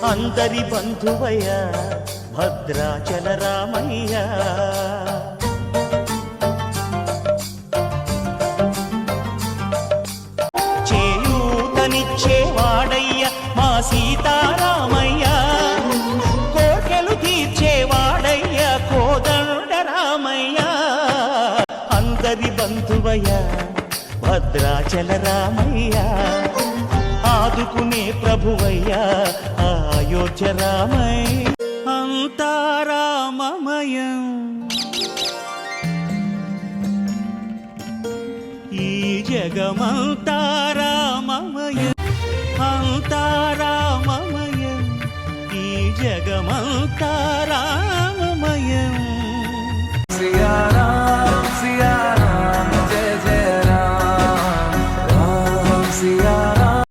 అందరి బంధువయ్య భద్రాచల రామయ్య చేయూతనిచ్చేవాడయ్య మా సీతారామయ్య కోర్కెలు తీర్చేవాడయ్య కోదండ రామయ్య అందరి బంధువయ్య భద్రాచల రామయ్య ఆదుకునే ప్రభువయ్యా అయోధ్య రామయ్య అంతా రామమయం ఈ జగమంతా రామమయం అంతా రామమయం ఈ జగమంతా రామమయం